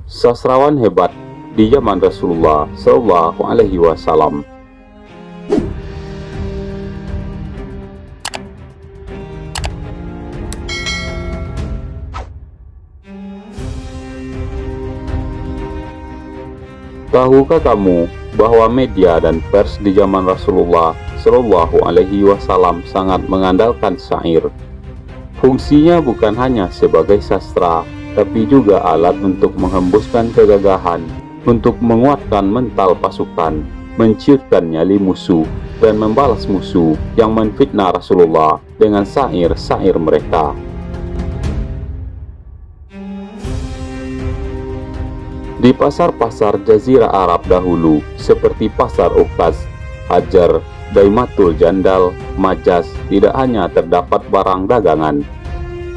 sastrawan hebat di zaman Rasulullah Shallallahu Alaihi Wasallam. Tahukah kamu bahwa media dan pers di zaman Rasulullah Shallallahu Alaihi Wasallam sangat mengandalkan syair? Fungsinya bukan hanya sebagai sastra, tapi juga alat untuk menghembuskan kegagahan, untuk menguatkan mental pasukan, menciutkan nyali musuh, dan membalas musuh yang menfitnah Rasulullah dengan syair-syair mereka. Di pasar-pasar Jazirah Arab dahulu, seperti Pasar Ukaz, Hajar, Daimatul Jandal, Majas, tidak hanya terdapat barang dagangan.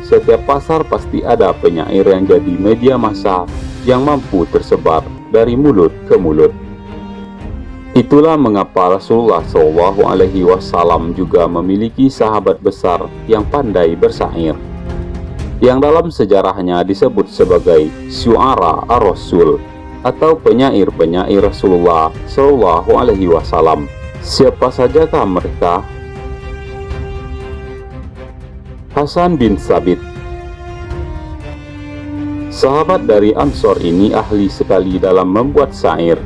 Setiap pasar pasti ada penyair yang jadi media massa yang mampu tersebar dari mulut ke mulut. Itulah mengapa Rasulullah Shallallahu Alaihi Wasallam juga memiliki sahabat besar yang pandai bersyair, yang dalam sejarahnya disebut sebagai syu'ara ar-rasul atau penyair-penyair Rasulullah Shallallahu Alaihi Wasallam. Siapa sajakah mereka? Hasan bin Thabit. Sahabat dari Ansor ini ahli sekali dalam membuat syair.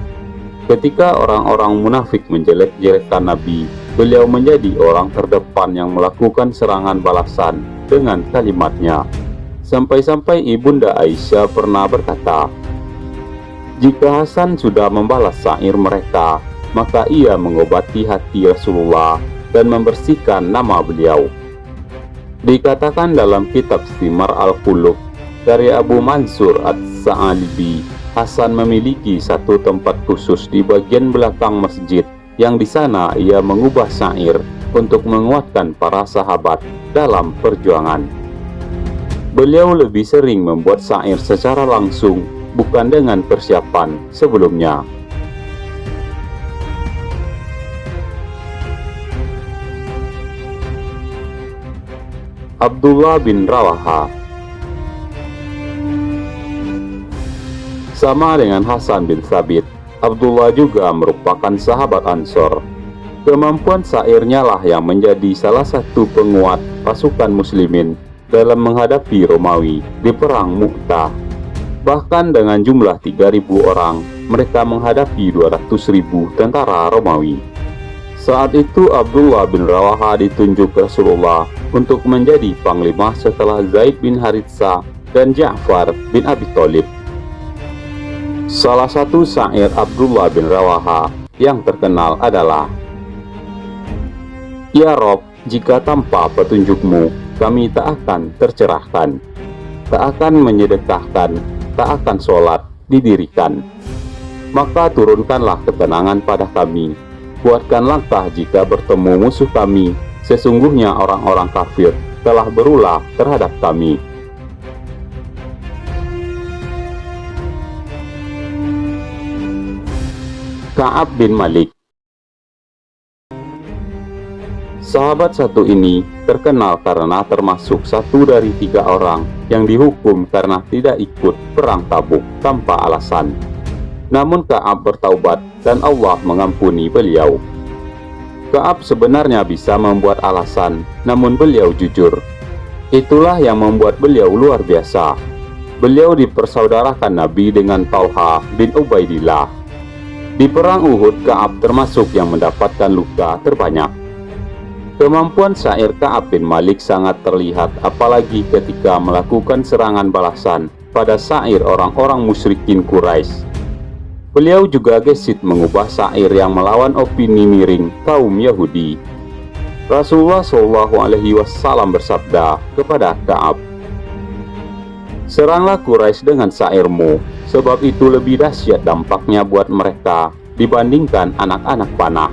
Ketika orang-orang munafik menjelek-jelekkan Nabi, beliau menjadi orang terdepan yang melakukan serangan balasan dengan kalimatnya. Sampai-sampai Ibunda Aisyah pernah berkata, jika Hasan sudah membalas syair mereka, maka ia mengobati hati Rasulullah dan membersihkan nama beliau. Dikatakan dalam kitab Thimar al-Qulub dari Abu Mansur As-Sa'alibi, Hasan memiliki satu tempat khusus di bagian belakang masjid, yang di sana ia mengubah syair untuk menguatkan para sahabat dalam perjuangan. Beliau lebih sering membuat syair secara langsung, bukan dengan persiapan sebelumnya. Abdullah bin Rawaha. Sama dengan Hasan bin Thabit, Abdullah juga merupakan sahabat Ansor. Kemampuan syairnya lah yang menjadi salah satu penguat pasukan muslimin dalam menghadapi Romawi di Perang Mu'tah. Bahkan dengan jumlah 3.000 orang, mereka menghadapi 200.000 tentara Romawi. Saat itu Abdullah bin Rawaha ditunjuk Rasulullah untuk menjadi panglima setelah Zaid bin Haritsah dan Ja'far bin Abi Thalib. Salah satu syair Abdullah bin Rawaha yang terkenal adalah, Ya Rob, jika tanpa petunjukmu, kami tak akan tercerahkan, tak akan menyedekahkan, tak akan sholat didirikan. Maka turunkanlah ketenangan pada kami, buatkan langkah jika bertemu musuh kami, sesungguhnya orang-orang kafir telah berulah terhadap kami. Ka'ab bin Malik. Sahabat satu ini terkenal karena termasuk satu dari 3 orang yang dihukum karena tidak ikut perang Tabuk tanpa alasan. Namun Ka'ab bertaubat dan Allah mengampuni beliau. Ka'ab sebenarnya bisa membuat alasan, namun beliau jujur. Itulah yang membuat beliau luar biasa. Beliau dipersaudarakan Nabi dengan Talha bin Ubaidillah. Di perang Uhud, Ka'ab termasuk yang mendapatkan luka terbanyak. Kemampuan syair Ka'ab bin Malik sangat terlihat apalagi ketika melakukan serangan balasan pada syair orang-orang musyrikin Quraisy. Beliau juga gesit mengubah syair yang melawan opini miring kaum Yahudi. Rasulullah Shallallahu Alaihi Wasallam bersabda kepada Ka'ab, seranglah Quraisy dengan syairmu, sebab itu lebih dahsyat dampaknya buat mereka dibandingkan anak-anak panah.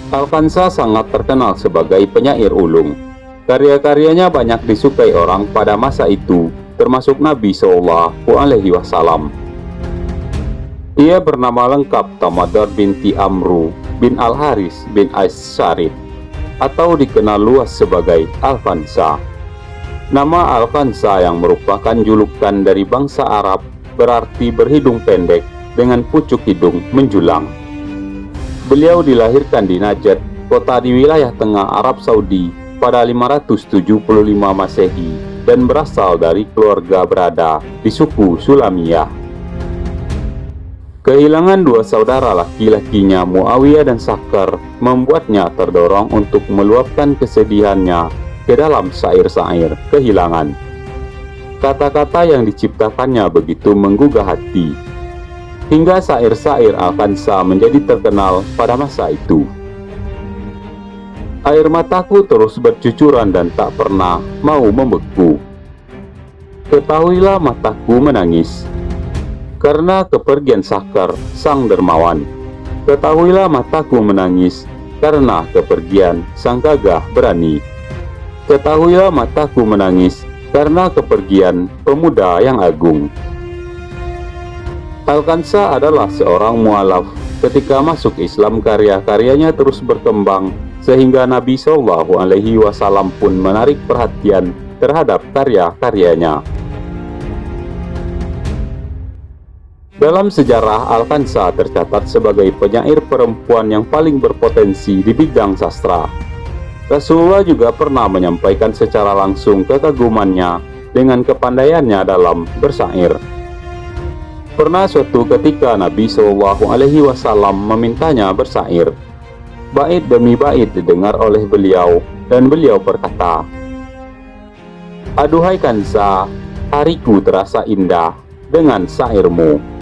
Al-Kansa sangat terkenal sebagai penyair ulung. Karya-karyanya banyak disukai orang pada masa itu, termasuk Nabi Shallallahu Alaihi Wasallam. Ia bernama lengkap Tamadar binti Amru bin Al-Haris bin Ais-Syarif, atau dikenal luas sebagai Alfansa. Nama Alfansa yang merupakan julukan dari bangsa Arab berarti berhidung pendek dengan pucuk hidung menjulang. Beliau dilahirkan di Najd, kota di wilayah tengah Arab Saudi pada 575 Masehi dan berasal dari keluarga berada di suku Sulamiyah. Kehilangan dua saudara laki-lakinya Muawiyah dan Sakhar membuatnya terdorong untuk meluapkan kesedihannya ke dalam syair-syair kehilangan. Kata-kata yang diciptakannya begitu menggugah hati, hingga syair-syair Alfansa menjadi terkenal pada masa itu. Air mataku terus bercucuran dan tak pernah mau membeku. Ketahuilah mataku menangis karena kepergian Sakhar sang dermawan. Ketahuilah mataku menangis karena kepergian sang gagah berani. Ketahuilah mataku menangis karena kepergian pemuda yang agung. Alfansa adalah seorang mualaf. Ketika masuk Islam, karya-karyanya terus berkembang sehingga Nabi Shallallahu Alaihi Wasallam pun menarik perhatian terhadap karya-karyanya. Dalam sejarah, Alfansa tercatat sebagai penyair perempuan yang paling berpotensi di bidang sastra. Rasulullah juga pernah menyampaikan secara langsung kekagumannya dengan kepandaiannya dalam bersyair. Pernah suatu ketika Nabi Shallallahu Alaihi Wasallam memintanya bersyair. Bait demi bait didengar oleh beliau dan beliau berkata, "Aduhai Kansa, hariku terasa indah dengan syairmu."